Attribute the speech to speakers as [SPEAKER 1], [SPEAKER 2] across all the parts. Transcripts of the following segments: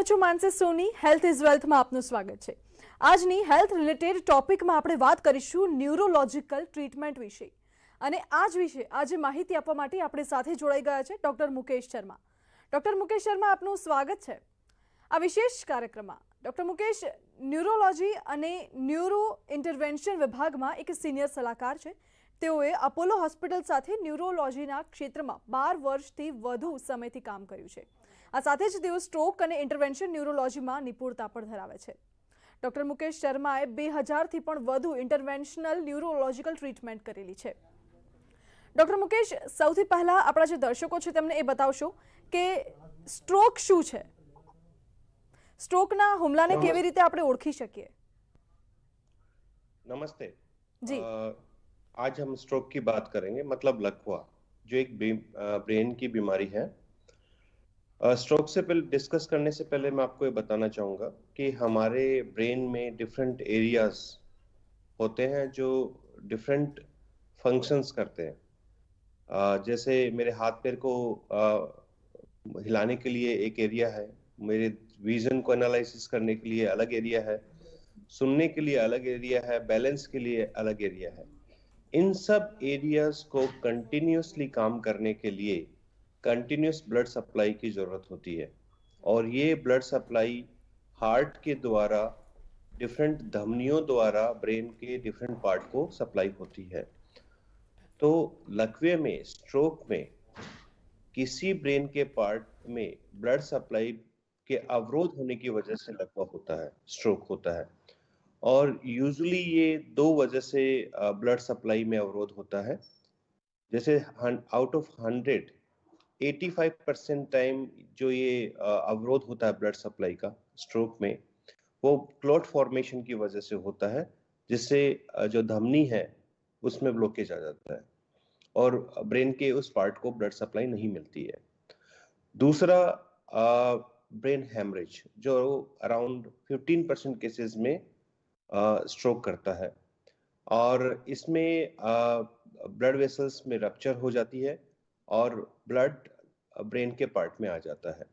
[SPEAKER 1] હું છું માનસી સોની, health is વેલ્થમાં આપનું સ્વાગત છે। આજની હેલ્થ રિલેટેડ ટોપિકમાં આપણે વાત કરીશું ન્યુરોલોજિકલ ટ્રીટમેન્ટ વિશે અને આ જ વિશે આજે માહિતી આપવા માટે આપણી સાથે જોડાઈ ગયા છે ડોક્ટર મુકેશ શર્મા। ડોક્ટર મુકેશ શર્મા, આપનું સ્વાગત છે આ વિશેષ કાર્યક્રમમાં। ડોક્ટર મુકેશ ન્યુરોલોજી અને ન્યુરો ઇન્ટરવેન્શન વિભાગમાં એક સિનિયર સલાહકાર છે। તેઓએ અપોલો હોસ્પિટલ સાથે ન્યુરોલોજીના ક્ષેત્રમાં 12 વર્ષથી વધુ સમયથી કામ કર્યું છે। આ સાથે જ તેઓ સ્ટ્રોક અને ઇન્ટરવેન્શન ન્યુરોલોજીમાં નિપુણતા પણ ધરાવે છે। ડોક્ટર મુકેશ શર્માએ 2000થી પણ વધુ ઇન્ટરવેન્શનલ ન્યુરોલોજીકલ ટ્રીટમેન્ટ કરેલી છે। ડોક્ટર મુકેશ, સૌથી પહેલા આપણા જે દર્શકો છે તેમને એ બતાવશો કે સ્ટ્રોક શું છે, સ્ટ્રોકના હુમલાને કેવી રીતે આપણે ઓળખી શકીએ?
[SPEAKER 2] नमस्ते
[SPEAKER 1] जी।
[SPEAKER 2] आज हम स्ट्रोक की बात करेंगे, मतलब लकवा, जो एक ब्रेन की बीमारी है। स्ट्रोक से पहले डिस्कस करने से पहले मैं आपको ये बताना चाहूँगा कि हमारे ब्रेन में डिफरेंट एरियाज होते हैं जो डिफरेंट फंक्शंस करते हैं। जैसे मेरे हाथ पैर को हिलाने के लिए एक एरिया है, मेरे विजन को एनालिसिस करने के लिए अलग एरिया है, सुनने के लिए अलग एरिया है, बैलेंस के लिए अलग एरिया है। इन सब एरियाज को कंटिन्यूसली काम करने के लिए कंटिन्यूस ब्लड सप्लाई की जरूरत होती है और ये ब्लड सप्लाई हार्ट के द्वारा डिफरेंट धमनियों द्वारा ब्रेन के डिफरेंट पार्ट को सप्लाई होती है। तो लकवे में, स्ट्रोक में किसी ब्रेन के पार्ट में ब्लड सप्लाई के अवरोध होने की वजह से लकवा होता है, स्ट्रोक होता है। और यूजुअली ये 2 वजह से ब्लड सप्लाई में अवरोध होता है। जैसे आउट ऑफ 100 85% टाइम जो ये अवरोध होता है ब्लड सप्लाई का स्ट्रोक में, वो क्लॉट फॉर्मेशन की वजह से होता है, जिससे जो धमनी है उसमें ब्लॉकेज आ जाता है और ब्रेन के उस पार्ट को ब्लड सप्लाई नहीं मिलती है। दूसरा ब्रेन हैमरेज, जो अराउंड 15% केसेस में स्ट्रोक करता है और इसमें ब्लड वेसल्स में रप्चर हो जाती है और ब्लड ब्रेन के पार्ट में आ जाता है।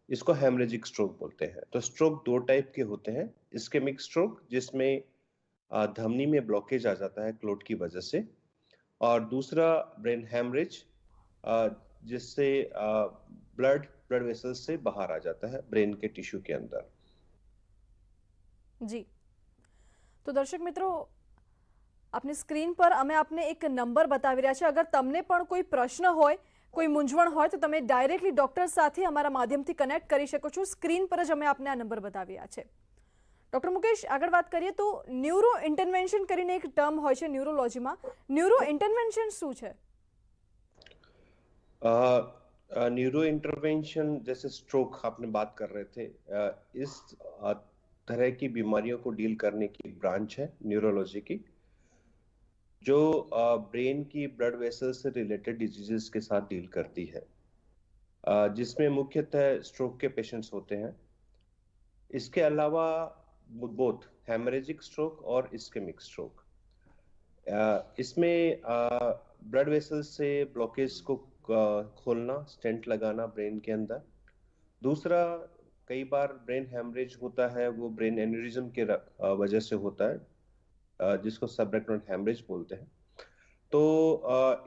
[SPEAKER 2] इसको हेमरेजिक स्ट्रोक बोलते हैं। तो स्ट्रोक 2 टाइप के होते हैं, इस्केमिक स्ट्रोक जिसमें धमनी में ब्लॉकेज आ जाता है क्लोट की वजह से, और दूसरा ब्रेन हेमरेज जिससे ब्लड वेसल्स से बाहर आ जाता है ब्रेन के टिश्यू के अंदर।
[SPEAKER 1] जी, तो दर्शक मित्रों, अपनी स्क्रीन पर અમે આપને એક નંબર બતાવી રહ્યા છે। અગર તમને પણ કોઈ પ્રશ્ન હોય, કોઈ મૂંઝવણ હોય તો તમે ડાયરેક્ટલી ડોક્ટર સાથે અમારા માધ્યમથી કનેક્ટ કરી શકો છો। સ્ક્રીન પર જ અમે આપને આ નંબર બતાવી રહ્યા છે। ડોક્ટર મુકેશ, આગળ વાત કરીએ તો ન્યુરો ઇન્ટરવેન્શન કરીને એક ટર્મ હોય છે ન્યુરોલોજીમાં। ન્યુરો ઇન્ટરવેન્શન શું છે?
[SPEAKER 2] न्यूरो इंटरवेंशन, जैसे स्ट्रोक आपने बात कर रहे थे, इस तरह की बीमारियों को डील करने की ब्रांच है न्यूरोलॉजी की, जो ब्रेन की ब्लड वेसल से रिलेटेड डिजीजेस के साथ डील करती है, जिसमें मुख्यतः स्ट्रोक के पेशेंट्स होते हैं। इसके अलावा बोथ हेमरेजिक स्ट्रोक और इस्केमिक स्ट्रोक, इसमें ब्लड वेसल से ब्लॉकेज को खोलना, स्टेंट लगाना ब्रेन के अंदर। दूसरा, कई बार ब्रेन हेमरेज होता है, वो ब्रेन एन्यूरिज्म के वजह से होता है, जिसको सबरेक्नोइड हेमरेज बोलते हैं। तो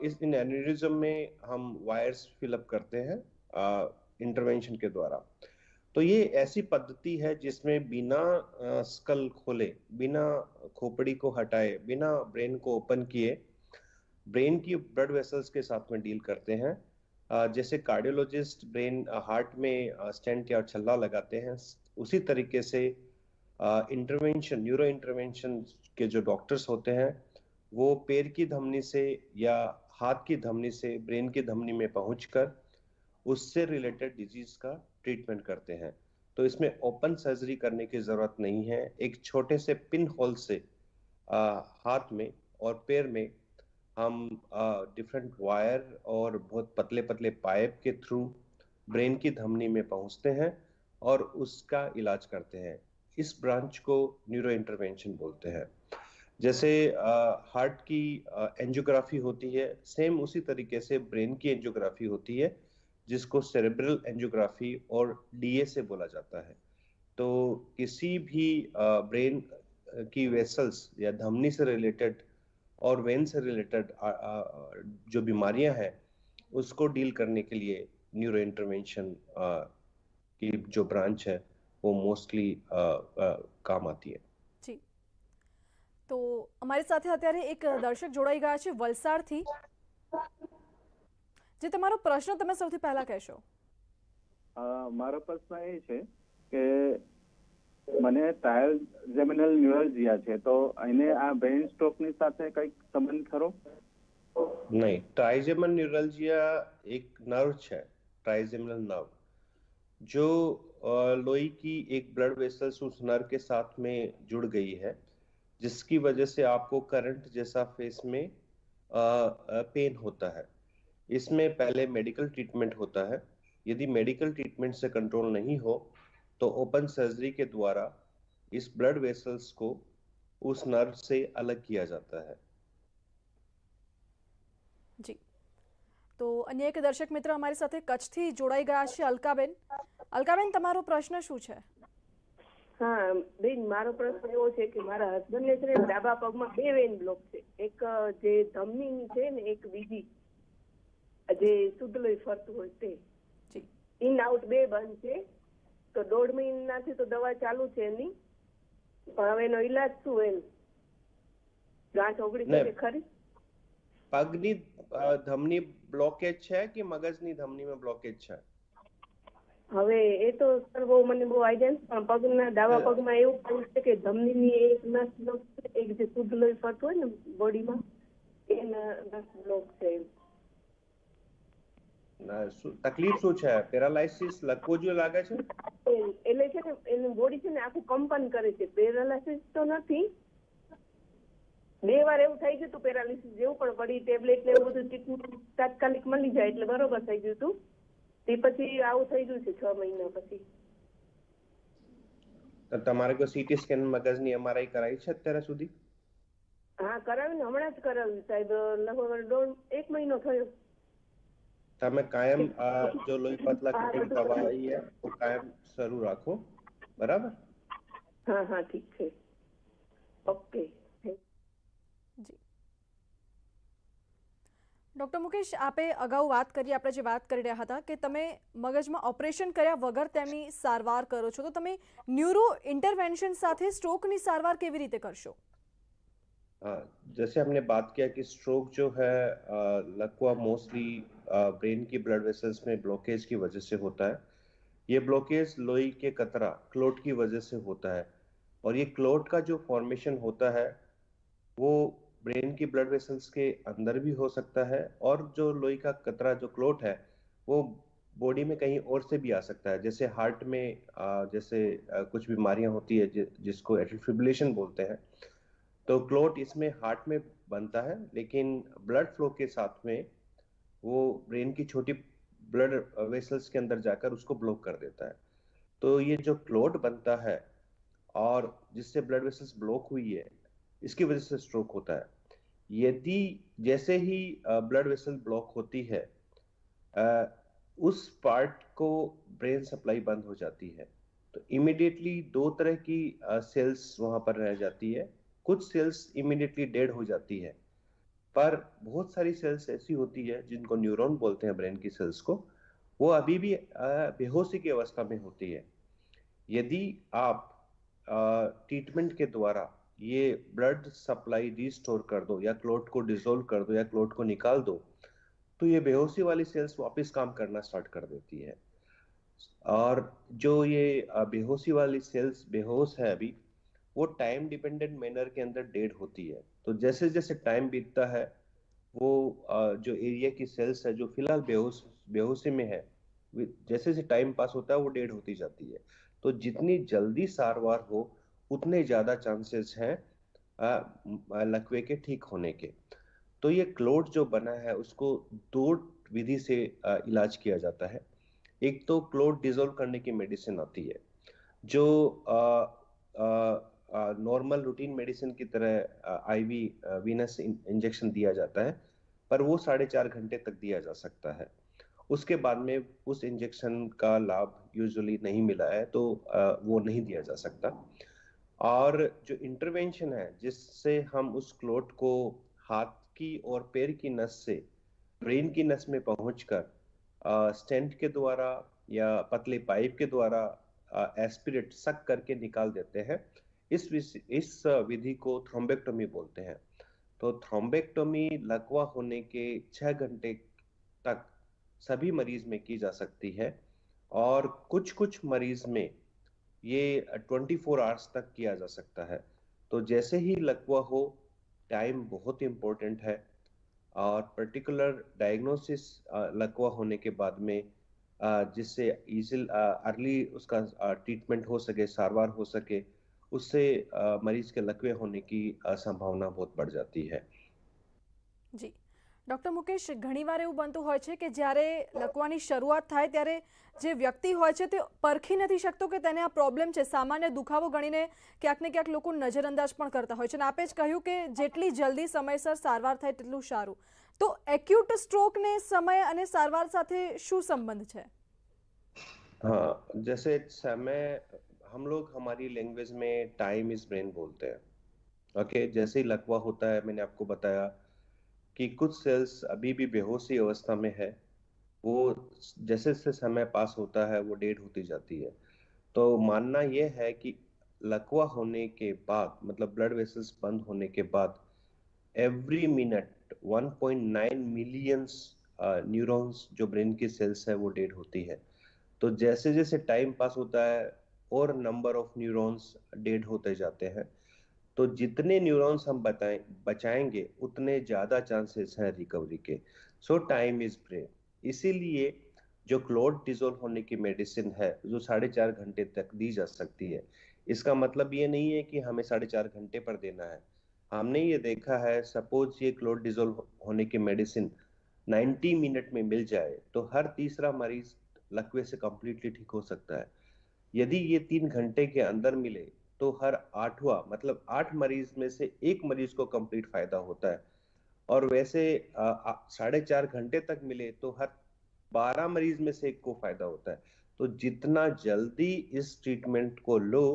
[SPEAKER 2] इन एन्यूरिज्म में हम वायर्स फिलअप करते हैं इंटरवेंशन के द्वारा। तो ये ऐसी पद्धति है जिसमें बिना स्कल खोले, बिना खोपड़ी को हटाए, बिना ब्रेन को ओपन किए ब्रेन की ब्लड वेसल्स के साथ में डील करते हैं। जैसे कार्डियोलॉजिस्ट ब्रेन हार्ट में स्टेंट या छल्ला लगाते हैं, उसी तरीके से इंटरवेंशन, न्यूरो इंटरवेंशन के जो डॉक्टर्स होते हैं वो पैर की धमनी से या हाथ की धमनी से ब्रेन की धमनी में पहुंचकर उससे रिलेटेड डिजीज का ट्रीटमेंट करते हैं। तो इसमें ओपन सर्जरी करने की जरूरत नहीं है। एक छोटे से पिन होल से हाथ में और पैर में हम डिफरेंट वायर और बहुत पतले पतले पाइप के थ्रू ब्रेन की धमनी में पहुंचते हैं और उसका इलाज करते हैं। इस ब्रांच को न्यूरो इंटरवेंशन बोलते हैं। जैसे हार्ट की एंजियोग्राफी होती है, सेम उसी तरीके से ब्रेन की एंजियोग्राफी होती है, जिसको सेरेब्रल एंजियोग्राफी और डीए से बोला जाता है। तो किसी भी ब्रेन की वेसल्स या धमनी से रिलेटेड और वेन से रिलेटेड जो बीमारियां हैं उसको डील करने के लिए न्यूरो इंटरवेंशन की जो ब्रांच है वो मोस्टली काम आती है।
[SPEAKER 1] જી, તો અમારી સાથે અત્યારે એક દર્શક જોડાઈ ગયા છે વલસાડથી. જે તમારો પ્રશ્ન તમે સૌથી પહેલા કહેશો.
[SPEAKER 3] મારો પ્રશ્ન એ છે કે મને ટ્રાયજેમિનલ ન્યુરોલજીયા છે, તો એને આ બ્રેઇન સ્ટ્રોકની સાથે કંઈક સંબંધ ખરો?
[SPEAKER 2] नहीं, ट्राइजेमिनल न्यूरल्जिया एक नर्व है, ट्राइजेमिनल नर्व जो लोई की एक ब्लड वेसल्स उस नर्व के साथ में जुड़ गई है, जिसकी वजह से आपको करंट जैसा फेस में पेन होता है। इसमें पहले मेडिकल ट्रीटमेंट होता है। यदि मेडिकल ट्रीटमेंट से कंट्रोल नहीं हो तो ओपन सर्जरी के द्वारा इस ब्लड वेसल्स को उस नर्व से अलग किया जाता है।
[SPEAKER 1] જી, તો અન્ય એક દર્શક મિત્ર અમારી સાથે કચ્છથી જોડાઈ ગયા છે અલકાબેન. અલકાબેન, તમારો પ્રશ્ન શું છે?
[SPEAKER 4] હા બેન, મારો પ્રશ્ન એવો છે કે મારા હસબન્ડને છે ને ડાબા પગમાં 2 વેન બ્લોક છે. એક જે ધમની છે ને, એક બીજી જે શુદ્ધ લોહી ફરતું હોય તે.
[SPEAKER 1] જી,
[SPEAKER 4] ઇન આઉટ 2 બંધ છે. તો 1.5 મહિનાથી તો દવા ચાલુ છે એની, પણ હવે એનો ઈલાજ શું? એમ ગાંઠ ઓગળી શકે ખરી?
[SPEAKER 2] પગની ધમની બ્લોકેજ છે કે મગજની ધમનીમાં બ્લોકેજ છે?
[SPEAKER 4] હવે એ તો સર મને બહુ આઈડિયા નથી, પણ પગના ડાબા પગમાં એવું પણ છે કે ધમનીની એક નસ બ્લોક છે, એક જે શુદ્ધ લોહી ફરતું હોય ને બોડીમાં એ નસ બ્લોક છે.
[SPEAKER 2] તકલીફ શું છે? પેરાલાઇસિસ લકવો જો લાગે છે?
[SPEAKER 4] એટલે છે ને એનું બોડી છે ને આખું કંપન કરે છે. પેરાલાઇસિસ તો નથી, 2 વાર એવું થઈ ગયું હતું પેરાલિસિસ જેવું, પણ વળી ટેબ્લેટ ને એવું બધું ટ્રીટમેન્ટ તાત્કાલિક મળી જાય એટલે બરોબર થઈ ગયું હતું. તે પછી આવું થઈ ગયું છે 6 મહિના પછી.
[SPEAKER 2] તો તમારે કોઈ સીટી સ્કેન મગજની એમઆરઆઈ કરાવી છે અત્યારે સુધી?
[SPEAKER 4] હા કરાવ્યું ને, હમણાં જ કરાવ્યું સાહેબ, લગભગ 1 મહિનો થયો.
[SPEAKER 2] તમે કાયમ जो लोही पतला की दवाई है वो कायम शरू રાખો, બરાબર?
[SPEAKER 4] હા હા ઠીક છે, ઓકે.
[SPEAKER 1] જી, ડૉક્ટર મુકેશ, આપે અગાઉ વાત કરી, આપણે જે વાત કરી રહ્યા હતા કે તમે મગજમાં ઓપરેશન કર્યા વગર તેમની સારવાર કરો છો, તો તમે ન્યુરો ઇન્ટરવેન્શન સાથે સ્ટ્રોકની સારવાર કેવી રીતે કરશો?
[SPEAKER 2] जैसे हमने बात किया कि स्ट्रोक जो है लकवा मोस्टली ब्रेन की ब्लड वेसल्स में ब्लॉकेज की वजह से होता है। ये ब्लॉकेज लोई के कतरा क्लोट की वजह से होता है, और ये क्लोट का जो फॉर्मेशन होता है वो ब्रेन की ब्लड वेसल्स के अंदर भी हो सकता है, और जो लोई का कतरा जो क्लोट है वो बॉडी में कहीं और से भी आ सकता है। जैसे हार्ट में जैसे कुछ बीमारियां होती है जिसको एट्रियल फिब्रिलेशन बोलते हैं, तो क्लोट इसमें हार्ट में बनता है, लेकिन ब्लड फ्लो के साथ में वो ब्रेन की छोटी ब्लड वेसल्स के अंदर जाकर उसको ब्लॉक कर देता है। तो ये जो क्लोट बनता है और जिससे ब्लड वेसल्स ब्लॉक हुई है, इसकी वजह से स्ट्रोक होता है। यदि जैसे ही ब्लड वेसल ब्लॉक होती है उस पार्ट को ब्रेन सप्लाई बंद हो जाती है, तो इमीडिएटली 2 तरह की सेल्स वहां पर रह जाती है। कुछ सेल्स इमीडिएटली डेड हो जाती है, पर बहुत सारी सेल्स ऐसी होती है जिनको न्यूरॉन बोलते हैं, ब्रेन की सेल्स को, वो अभी भी बेहोशी की अवस्था में होती है। यदि आप ट्रीटमेंट के द्वारा ये ब्लड सप्लाई रिस्टोर कर दो, या क्लोट को डिसोल्व कर दो, या क्लोट को निकाल दो, तो ये बेहोशी वाली सेल्स वापस काम करना स्टार्ट कर देती है। और जो ये बेहोशी वाली सेल्स बेहोश है अभी, वो टाइम डिपेंडेंट मैनर के अंदर डेड होती है। तो जैसे जैसे टाइम बीतता है वो जो एरिया की सेल्स है जो फिलहाल बेहोशी में है, जैसे जैसे टाइम पास होता है वो डेड होती जाती है। तो जितनी जल्दी सारवार हो उतने ज्यादा चांसेस हैं लकवे के ठीक होने के। तो ये क्लोट जो बना है उसको 2 विधि से इलाज किया जाता है। एक तो क्लोट डिसॉल्व करने की मेडिसिन आती है जो नॉर्मल रूटीन मेडिसिन की तरह आईवी वीनस इंजेक्शन दिया जाता है, पर वो 4.5 घंटे तक दिया जा सकता है। उसके बाद में उस इंजेक्शन का लाभ यूजुअली नहीं मिला है तो वो नहीं दिया जा सकता। और जो इंटरवेंशन है जिससे हम उस क्लोट को हाथ की और पैर की नस से ब्रेन की नस में पहुंचकर स्टेंट के द्वारा या पतले पाइप के द्वारा एस्पिरेट सक करके निकाल देते हैं। इस विधि को थ्रोम्बेक्टोमी बोलते हैं। तो थ्रोम्बेक्टोमी लकवा होने के 6 घंटे तक सभी मरीज में की जा सकती है और कुछ कुछ मरीज में ये 24 आवर्स तक किया जा सकता है। तो जैसे ही लकवा हो, टाइम बहुत इंपॉर्टेंट है और पर्टिकुलर डायग्नोसिस लकवा होने के बाद में जिससे इजिल अर्ली उसका ट्रीटमेंट हो सके, सारवार हो सके, उससे मरीज के लकवे होने की संभावना बहुत बढ़ जाती है।
[SPEAKER 1] જી ડૉક્ટર મુકેશ, ઘણીવાર એવું બનતું હોય છે કે જ્યારે લકવાની શરૂઆત થાય ત્યારે જે વ્યક્તિ હોય છે તે પરખી નથી શકતો કે તેને આ પ્રોબ્લેમ છે, સામાન્ય દુખાવો ગણીને ક્યાંક ને ક્યાંક લોકો નજરઅંદાજ પણ કરતા હોય છે અને આપે જ કહ્યું કે જેટલી જલ્દી સમયસર સારવાર થાય તેટલું સારું। તો એક્યુટ સ્ટ્રોકને સમય અને સારવાર સાથે શું સંબંધ છે?
[SPEAKER 2] हाँ, जैसे समय हम लोग हमारी लैंग्वेज में टाइम इज ब्रेन बोलते हैं। ओके, जैसे ही लकवा होता है मैंने आपको बताया कि कुछ सेल्स अभी भी बेहोशी अवस्था में है, वो जैसे जैसे समय पास होता है वो डेड होती जाती है। तो मानना यह है कि लकवा होने के बाद मतलब ब्लड वेसल्स बंद होने के बाद एवरी मिनट 1.9 मिलियंस न्यूरॉन्स जो ब्रेन की सेल्स है वो डेड होती है। तो जैसे जैसे टाइम पास होता है और नंबर ऑफ न्यूरॉन्स डेड होते जाते हैं, तो जितने न्यूरॉन्स हम बचाएंगे उतने ज्यादा चांसेस हैं रिकवरी के। सो टाइम इज ब्रेन। इसीलिए जो क्लोट डिसॉल्व होने की मेडिसिन है जो 4.5 घंटे तक दी जा सकती है, इसका मतलब ये नहीं है कि हमें 4.5 घंटे पर देना है। हमने ये देखा है, सपोज ये क्लोट डिसॉल्व होने की मेडिसिन 90 मिनट में मिल जाए तो हर तीसरा मरीज लकवे से कंप्लीटली ठीक हो सकता है। यदि ये 3 घंटे के अंदर मिले तो हर 8वां मतलब 8 मरीज में से एक मरीज को कंप्लीट फायदा होता है। और वैसे 4.5 घंटे तक मिले तो हर 12 मरीज में से एक को फायदा होता है। तो जितना जल्दी इस ट्रीटमेंट को लो,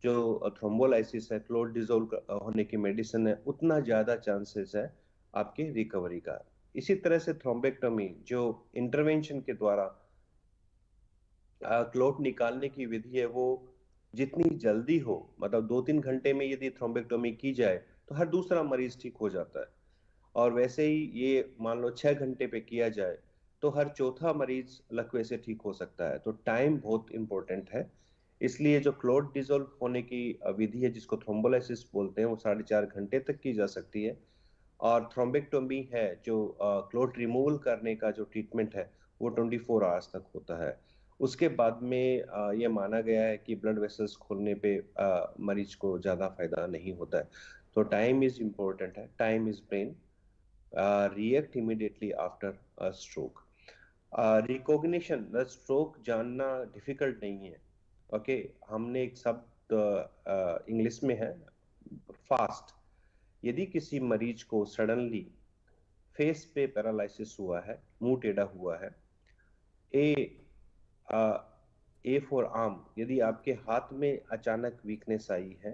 [SPEAKER 2] जो थ्रोम्बोलाइसिस है, क्लोट डिसॉल्व होने की मेडिसिन है, उतना ज्यादा चांसेस है आपके रिकवरी का। इसी तरह से थ्रोम्बेक्टोमी जो इंटरवेंशन के द्वारा क्लोट निकालने की विधि है, वो जितनी जल्दी हो मतलब 2-3 घंटे में यदि थ्रोम्बेक्टोमी की जाए तो हर दूसरा मरीज ठीक हो जाता है। और वैसे ही ये मान लो 6 घंटे पे किया जाए तो हर चौथा मरीज लकवे से ठीक हो सकता है। तो टाइम बहुत इंपॉर्टेंट है। इसलिए जो क्लोट डिसॉल्व होने की विधि है जिसको थ्रोम्बोलाइसिस बोलते हैं वो 4.5 घंटे तक की जा सकती है। और थ्रोम्बेक्टोमी है जो क्लोट रिमूवल करने का जो ट्रीटमेंट है वो 24 आवर्स तक होता है। उसके बाद में ये माना गया है कि ब्लड वेसल्स खोलने पे मरीज को ज्यादा फायदा नहीं होता है। तो टाइम इज इम्पोर्टेंट है। Time is brain. React immediately after a stroke. Recognition stroke जानना डिफिकल्ट नहीं है। ओके, हमने एक शब्द इंग्लिश में है फास्ट। यदि किसी मरीज को सडनली फेस पे पैरालिसिस हुआ है, मुंह टेढ़ा हुआ है, ए फॉर आर्म, यदि आपके हाथ में अचानक वीकनेस आई है,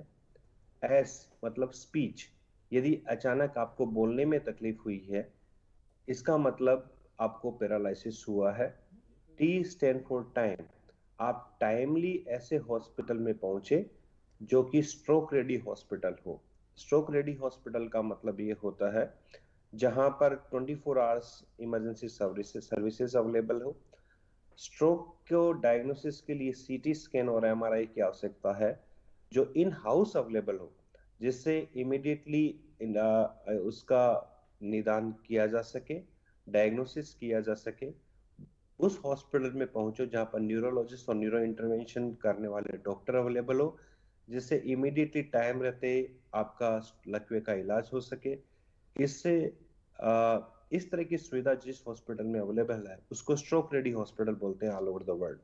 [SPEAKER 2] एस मतलब स्पीच, यदि अचानक आपको बोलने में तकलीफ हुई है, इसका मतलब आपको पैरालिसिस हुआ है। टी स्टैंड फॉर टाइम, आप टाइमली ऐसे हॉस्पिटल में पहुंचे जो कि स्ट्रोक रेडी हॉस्पिटल हो। स्ट्रोक रेडी हॉस्पिटल का मतलब ये होता है जहां पर 24 आवर्स इमरजेंसी सर्विसेज अवेलेबल हो। स्ट्रोक को डायग्नोसिस के लिए सीटी स्कैन और एमआरआई की आवश्यकता है जो इन हाउस अवेलेबल हो, जिससे इमीडिएटली उसका निदान किया जा सके, डायग्नोसिस किया जा सके। उस हॉस्पिटल में पहुंचो जहां पर न्यूरोलॉजिस्ट और न्यूरो इंटरवेंशन करने वाले डॉक्टर अवेलेबल हो, जिससे इमीडिएटली टाइम रहते आपका लकवे का इलाज हो सके। इससे इस तरह की सुविधा जिस हॉस्पिटल में अवेलेबल है उसको स्ट्रोक रेडी हॉस्पिटल बोलते हैं ऑल ओवर द वर्ल्ड।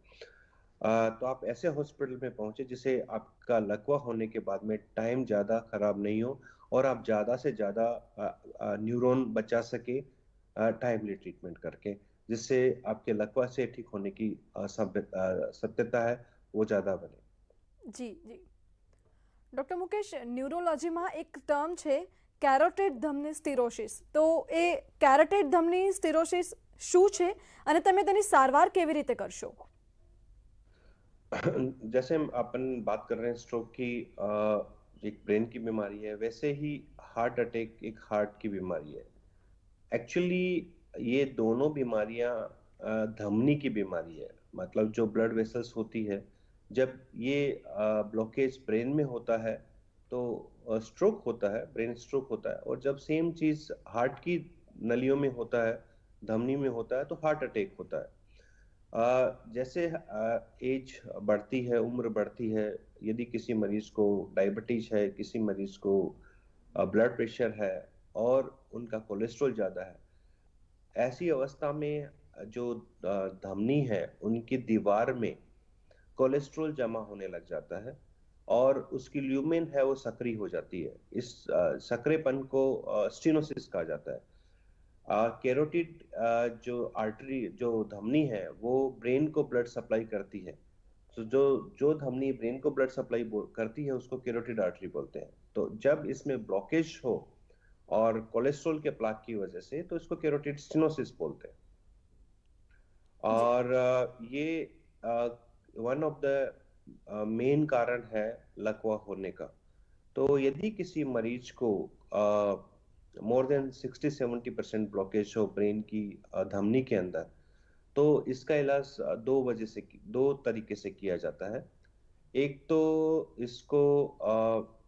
[SPEAKER 2] तो आप ऐसे हॉस्पिटल में पहुंचे जिसे आपका लकवा होने के बाद में टाइम ज्यादा खराब नहीं हो और आप ज्यादा से ज्यादा न्यूरॉन बचा सके टाइमली ट्रीटमेंट करके। जिससे आपके लकवा से ठीक होने की सत्यता है वो ज्यादा बने।
[SPEAKER 1] જી જી ડૉક્ટર મુકેશ, ન્યુરોલોજીમાં એક ટર્મ છે કેરોટિડ ધમની સ્ટિરોસિસ. તો એ કેરોટિડ ધમની સ્ટિરોસિસ શું છે અને તમે તેની સારવાર કેવી રીતે કરશો?
[SPEAKER 2] जैसे हम अपन बात कर रहे हैं स्ट्रोक की, एक ब्रेन की बीमारी है, वैसे ही हार्ट अटैक एक हार्ट की बीमारी है। एक्चुअली ये दोनों बीमारियां धमनी की बीमारी है। मतलब जो ब्लड वेसल्स होती है, जब ये ब्लॉकेज ब्रेन में होता है तो स्ट्रोक होता है, ब्रेन स्ट्रोक होता है। और जब सेम चीज हार्ट की नलियों में होता है, धमनी में होता है, तो हार्ट अटैक होता है। जैसे एज बढ़ती है, उम्र बढ़ती है, यदि किसी मरीज को डायबिटीज है, किसी मरीज को ब्लड प्रेशर है और उनका कोलेस्ट्रॉल ज्यादा है, ऐसी अवस्था में जो धमनी है उनकी दीवार में कोलेस्ट्रॉल जमा होने लग जाता है और उसकी ल्यूमेन है वो सक्रिय हो जाती है। इस सक्रियपन को स्टेनोसिस कहा जाता है। कैरोटिड जो आर्टरी, जो धमनी है, वो ब्रेन को ब्लड सप्लाई करती है। तो जो धमनी ब्रेन को ब्लड सप्लाई करती है उसको कैरोटिड आर्टरी बोलते हैं। तो जब इसमें ब्लॉकेज हो और कोलेस्ट्रॉल के प्लाक की वजह से, तो इसको कैरोटिड स्टेनोसिस बोलते हैं। और ये वन ऑफ द मेन कारण है लकवा होने का। तो यदि किसी मरीज को मोर देन 60-70% ब्लॉकेज हो ब्रेन की धमनी के अंदर, तो इसका इलाज दो तरीके से किया जाता है। एक तो इसको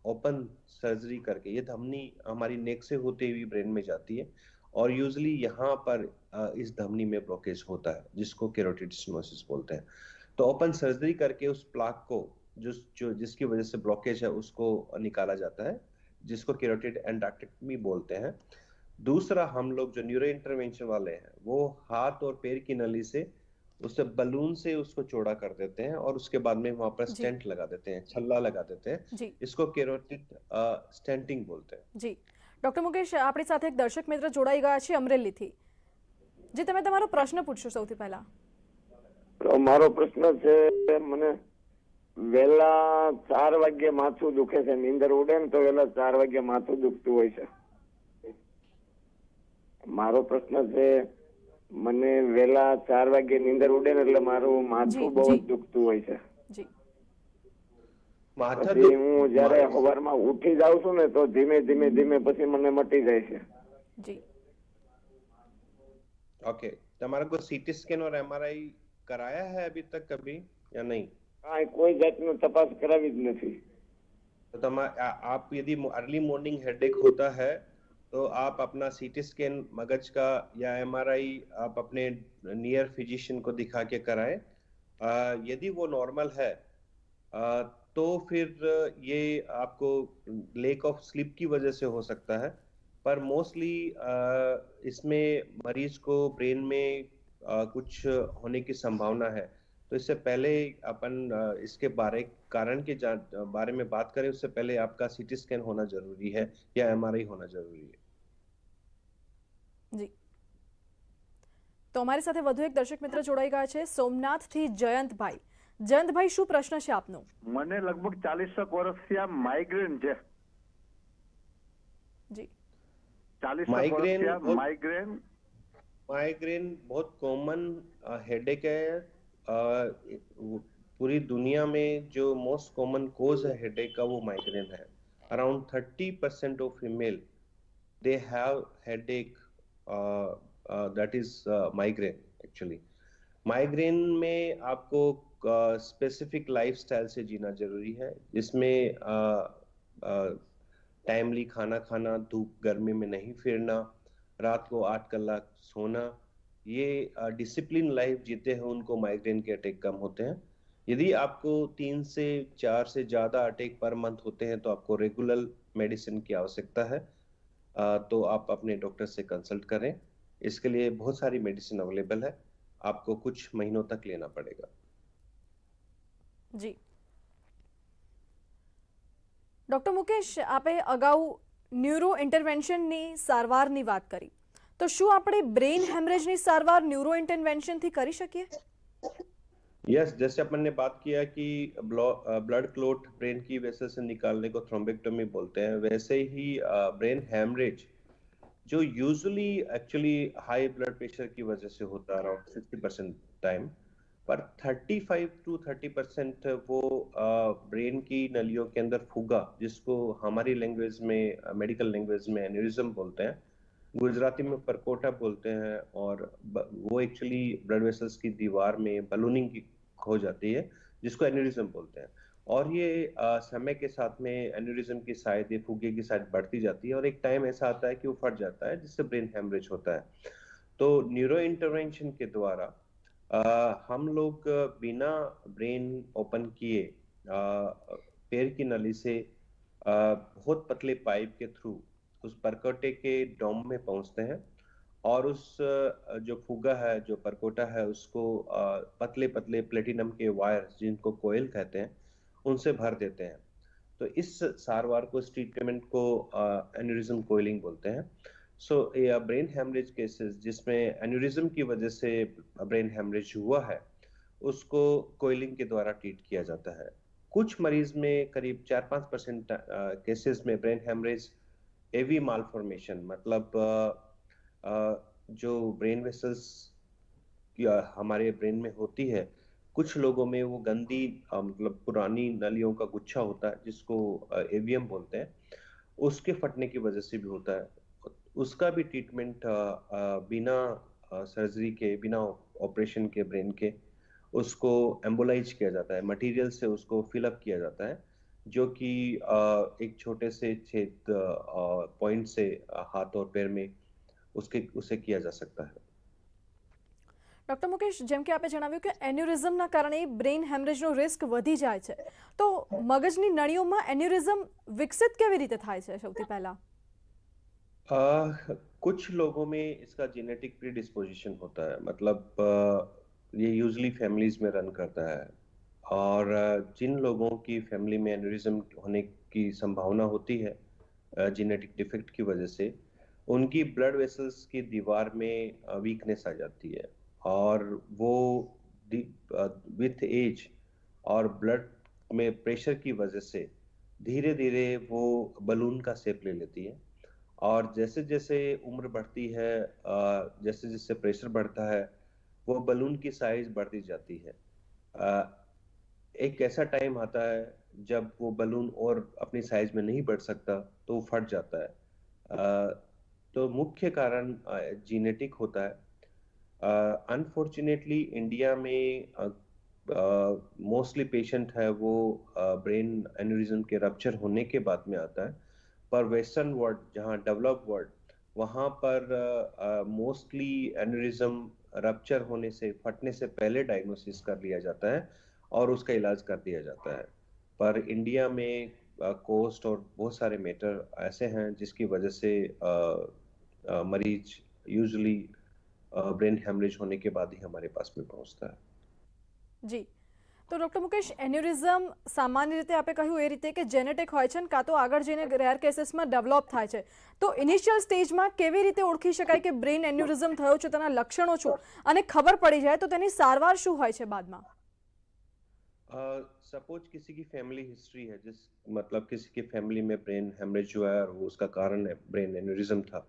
[SPEAKER 2] ओपन सर्जरी करके, ये धमनी हमारी नेक से होते हुए ब्रेन में जाती है और यूजली यहाँ पर इस धमनी में ब्लॉकेज होता है जिसको कैरोटिड स्टेनोसिस बोलते हैं। तो ओपन सर्जरी करके उस प्लाक को जिसकी वजह से ब्लॉकेज है उसको निकाला जाता है, जिसको कैरोटिड एंडोक्टेक्टमी बोलते हैं। दूसरा, हम लोग जो न्यूरो इंटरवेंशन वाले हैं वो हाथ और पैर की नली से उससे बलून से उसको चौड़ा कर देते हैं और उसके बाद में वहां पर स्टेंट लगा देते हैं, छल्ला लगा देते हैं।
[SPEAKER 1] जी
[SPEAKER 2] इसको कैरोटिड स्टेंटिंग बोलते हैं।
[SPEAKER 1] જી ડૉક્ટર મુકેશ, આપણી સાથે એક દર્શક મિત્ર જોડાઈ ગયા છે અમરેલીથી. જી, તમે તમારો પ્રશ્ન પૂછશો સૌથી પહેલા.
[SPEAKER 5] મારો પ્રશ્ન છે, મને વહેલા 4 વાગ્યે માથું દુખે છે. નીંદર ઉડે ને તો વહેલા 4 વાગ્યે માથું દુખતું હોય છે. મારો પ્રશ્ન છે, મને વહેલા 4 વાગ્યે નીંદર ઉડે ને એટલે મારું માથું બહુ જ દુખતું હોય છે.
[SPEAKER 1] જી
[SPEAKER 5] પછી હું જયારે સવારમાં ઉઠી જાઉં છું ને તો ધીમે ધીમે ધીમે પછી મને મટી જાય છે.
[SPEAKER 1] જી
[SPEAKER 2] ओके, તમારા को सीटी स्कैन और एमआरआई कराया है अभी तक कभी या नहीं?
[SPEAKER 5] કાંઈ કોઈ જાતનું તપાસ કરાવી જ નથી.
[SPEAKER 2] तो आप यदि अर्ली मॉर्निंग हेडेक होता है तो आप अपना सीटी स्कैन मगज का या एमआरआई आप अपने नियर फिजिशियन को दिखा के कराएं। यदि वो नॉर्मल है तो फिर ये आपको लेक ऑफ स्लीप की वजह से हो सकता है, पर मोस्टली इसमें मरीज को ब्रेन में कुछ होने की संभावना है। तो इससे पहले अपन इसके कारण के बारे में बात करें उससे पहले आपका सीटी स्कैन होना जरूरी है या एमआरआई होना जरूरी है।
[SPEAKER 1] જી, તો અમારી સાથે વધુ એક દર્શક મિત્ર જોડાઈ ગયા છે સોમનાથથી જયંતભાઈ. જયંતભાઈ, શું પ્રશ્ન છે આપનો?
[SPEAKER 6] મને લગભગ 40 વર્ષથી આ માઇગ્રેન છે.
[SPEAKER 1] જી
[SPEAKER 6] 40
[SPEAKER 2] माइग्रेन बहुत कॉमन हेडेक है। पूरी दुनिया में जो मोस्ट कॉमन कोज है हेडेक का वो माइग्रेन है। Around 30% of female they have headache, that is migraine. Actually migraine में आपको स्पेसिफिक लाइफस्टाइल से जीना जरूरी है, जिसमें टाइमली खाना खाना, धूप गर्मी में नहीं फिरना, रात को 8 कलाक सोना, ये डिसिप्लिन लाइफ जीते हैं उनको माइग्रेन के अटैक कम होते हैं। यदि आपको 3 से 4 से ज्यादा अटैक पर मंथ होते हैं तो आपको रेगुलर मेडिसिन की आवश्यकता है। तो आप अपने डॉक्टर से कंसल्ट करें। इसके लिए बहुत सारी मेडिसिन अवेलेबल है, आपको कुछ महीनों तक लेना पड़ेगा।
[SPEAKER 1] જી ડૉક્ટર મુકેશ, આપે અગાઉ ન્યુરો ઇન્ટરવેન્શનની સારવારની વાત કરી, તો શું આપણે બ્રેન હેમરેજની સારવાર ન્યુરો ઇન્ટરવેન્શનથી કરી શકીએ?
[SPEAKER 2] यस, जैसे अपन ने बात किया कि ब्लड क्लोट ब्रेन की वेसल से निकालने को थ्रोम्बेक्टोमी बोलते हैं, वैसे ही ब्रेन हैमरेज जो usually actually high blood pressure की वजह से होता है अराउंड 60% टाइम, पर 35 to 30% वो ब्रेन की नलियों के अंदर फुगा, जिसको हमारी लैंग्वेज में मेडिकल लैंग्वेज में एन्यूरिज्म बोलते हैं, गुजराती में परकोटा बोलते हैं, और वो एक्चुअली ब्लड वेसल्स की दीवार में बलूनिंग की हो जाती है, जिसको एन्यूरिज्म बोलते हैं। और ये समय के साथ में एन्यूरिज्म की साइज, ये फुगे की साइज बढ़ती जाती है, और एक टाइम ऐसा आता है कि वो फट जाता है, जिससे ब्रेन हेमरेज होता है। तो न्यूरो इंटरवेंशन के द्वारा हम लोग बिना ब्रेन ओपन किए पैर की नली से बहुत पतले पाइप के थ्रू उस परकोटे के डोम में पहुंचते हैं, और उस जो फुगा है, जो परकोटा है, उसको पतले पतले प्लेटिनम के वायर्स, जिनको कोयल कहते हैं, उनसे भर देते हैं। तो इस सारवार को, इस ट्रीटमेंट को एन्यूरिज्म कोयलिंग बोलते हैं। सो ब्रेन हेमरेज केसेस जिसमें एन्यूरिज्म की वजह से ब्रेन हेमरेज हुआ है, उसको कोयलिंग के द्वारा ट्रीट किया जाता है। कुछ मरीज में करीब 4-5% केसेस में ब्रेन हेमरेज एवी मालफॉर्मेशन, मतलब जो ब्रेन वेसल्स हमारे ब्रेन में होती है, कुछ लोगों में वो गंदी मतलब पुरानी नलियों का गुच्छा होता है, जिसको एवीएम बोलते हैं, उसके फटने की वजह से भी होता है। उसका भी ट्रीटमेंट बिना सर्जरी के, बिना ऑपरेशन के ब्रेन के, उसको एम्बोलाइज किया जाता है, मटेरियल से उसको फिलअप किया जाता है, जो कि एक छोटे से छेद पॉइंट से हाथ और पैर में उसे किया जा सकता है।
[SPEAKER 1] ડોક્ટર મુકેશ, જેમ કે આપે જણાવ્યું કે એન્યુરિઝમના કારણે બ્રેન હેમરેજનો રિસ્ક વધી જાય છે, તો મગજની નળીઓમાં એન્યુરિઝમ વિકસિત કેવી રીતે થાય છે? સૌથી પહેલા
[SPEAKER 2] कुछ लोगों में इसका जेनेटिक प्रीडिस्पोजिशन होता है, मतलब ये यूजुअली फैमिलीज में रन करता है, और जिन लोगों की फैमिली में एन्यूरिज्म होने की संभावना होती है जेनेटिक डिफेक्ट की वजह से, उनकी ब्लड वेसल्स की दीवार में वीकनेस आ जाती है, और वो विथ एज और ब्लड में प्रेशर की वजह से धीरे धीरे वो बलून का शेप ले लेती है, और जैसे जैसे उम्र बढ़ती है, जैसे जैसे प्रेशर बढ़ता है, वो बलून की साइज बढ़ती जाती है। एक ऐसा टाइम आता है जब वो बलून और अपनी साइज में नहीं बढ़ सकता, तो वो फट जाता है। तो मुख्य कारण जीनेटिक होता है। अनफॉर्चुनेटली इंडिया में मोस्टली पेशेंट है वो ब्रेन एन्यूरिज्म के रप्चर होने के बाद में आता है, पर वेस्टर्न वर्ल्ड, जहाँ डेवलप वर्ल्ड, वहाँ पर मोस्टली एन्यूरिज्म रप्चर होने से, फटने से पहले डायग्नोसिस कर लिया जाता है और उसका इलाज कर दिया जाता है। पर इंडिया में कोस्ट और बहुत सारे मैटर ऐसे हैं जिसकी वजह से मरीज यूजुअली ब्रेन हेमरेज होने के बाद ही हमारे पास में पहुंचता है।
[SPEAKER 1] જી, તો ડોક્ટર મુકેશ, એન્યુરિઝમ સામાન્ય રીતે આપણે કહ્યું એ રીતે કે જેનેટિક હોય છે ને કાં તો આગળ જઈને રેર કેસીસમાં ડેવલપ થાય છે, તો ઇનિશિયલ સ્ટેજમાં કેવી રીતે ઓળખી શકાય કે બ્રેન એન્યુરિઝમ થયો છે, તેના લક્ષણો શું, અને ખબર પડી જાય તો તેની સારવાર શું હોય છે બાદમાં?
[SPEAKER 2] सपोज किसी की फैमिली हिस्ट्री है, जिस मतलब किसी की फैमिली में ब्रेन हेमरेज हुआ है और वो उसका कारण है ब्रेन एन्यूरिज्म था,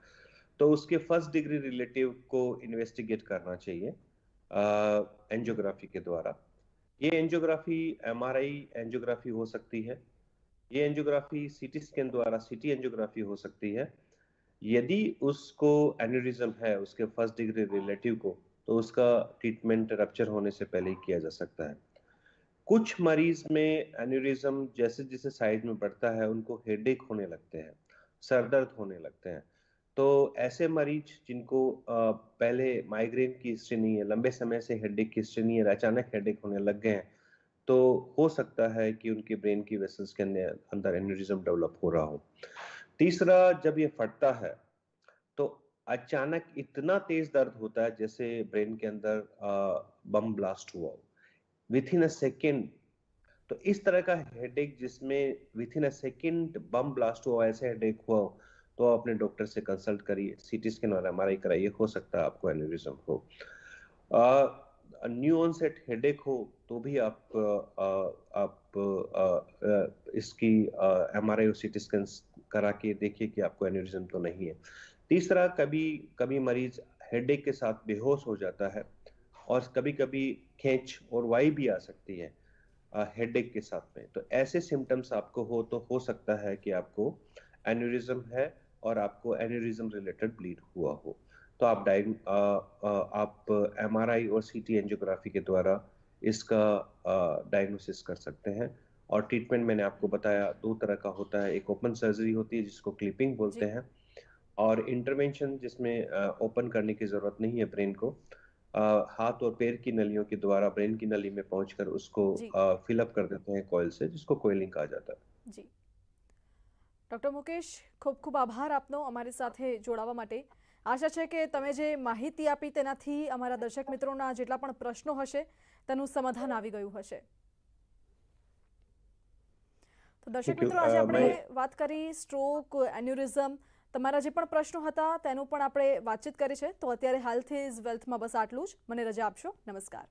[SPEAKER 2] तो उसके फर्स्ट डिग्री रिलेटिव को इन्वेस्टिगेट करना चाहिए एंजियोग्राफी के द्वारा। ये एंजियोग्राफी एमआरआई एंजियोग्राफी हो सकती है, ये एंजियोग्राफी सीटी स्कैन द्वारा सीटी एंजियोग्राफी हो सकती है। यदि उसको एन्यूरिज्म है उसके फर्स्ट डिग्री रिलेटिव को, तो उसका ट्रीटमेंट रप्चर होने से पहले ही किया जा सकता है। कुछ मरीज में एन्यूरिज्म जैसे जैसे साइज में बढ़ता है, उनको हेडेक होने लगते हैं, सरदर्द होने लगते हैं। तो ऐसे मरीज जिनको पहले माइग्रेन की हिस्ट्री नहीं है, लंबे समय से हेडेक की हिस्ट्री नहीं है, अचानक हेडेक होने लग गए हैं, तो हो सकता है कि उनके ब्रेन की वेसल्स के अंदर एन्यूरिज्म डेवलप हो रहा हो। तीसरा, जब ये फटता है तो अचानक इतना तेज दर्द होता है जैसे ब्रेन के अंदर बम ब्लास्ट हुआ हो, विथ इन अ सेकेंड। तो इस तरह का हेडेक जिसमें with in a second bomb blast हुआ, ऐसे हेडेक हुआ हो, तो अपने डॉक्टर से कंसल्ट करिए, सीटी स्कैन और एमआरआई कराइए, हो सकता है आपको एन्यूरिज्म हो। न्यू ऑनसेट हेडेक हो तो भी आप इसकी एमआरआई और सीटी स्कैन करा के देखिए कि आपको एन्यूरिज्म तो नहीं है। तीसरा, कभी कभी मरीज हेडेक के साथ बेहोश हो जाता है और कभी कभी खींच और वाई भी आ सकती है हेडेक के साथ में। तो ऐसे सिम्टम्स आपको हो सकता है कि आपको एन्यूरिज्म है और आपको एन्यूरिज्म रिलेटेड ब्लीड हुआ हो। तो आप एमआरआई और सीटी एंजियोग्राफी के द्वारा इसका डायग्नोसिस कर सकते हैं। और ट्रीटमेंट मैंने आपको बताया 2 तरह का होता है, एक ओपन सर्जरी होती है जिसको क्लिपिंग बोलते
[SPEAKER 1] जी।
[SPEAKER 2] हैं, और इंटरवेंशन जिसमें ओपन करने की जरूरत नहीं है ब्रेन को, हाथ और पैर की नलियों के द्वारा ब्रेन की नली में पहुंचकर उसको
[SPEAKER 1] जी।
[SPEAKER 2] फिलअप कर देते हैं कॉइल से, जिसको कोइलिंग कहा जाता है।
[SPEAKER 1] जी, ડોક્ટર મુકેશ, ખૂબ ખૂબ આભાર આપનો અમારી સાથે જોડાવા માટે। આશા છે કે તમે જે માહિતી આપી તેનાથી અમારા દર્શક મિત્રોના જેટલા પણ પ્રશ્નો હશે તેનું સમાધાન આવી ગયું હશે। તો દર્શક
[SPEAKER 2] Thank you.
[SPEAKER 1] મિત્રો, આજે આપણે
[SPEAKER 2] मैं
[SPEAKER 1] વાત કરી સ્ટ્રોક, એન્યુરિઝમ, તમારા જે પણ પ્રશ્નો હતા તેનું પણ આપણે વાતચીત કરી છે। તો અત્યારે હેલ્થ ઇઝ વેલ્થમાં બસ આટલું જ। મને રજા આપશો। નમસ્કાર।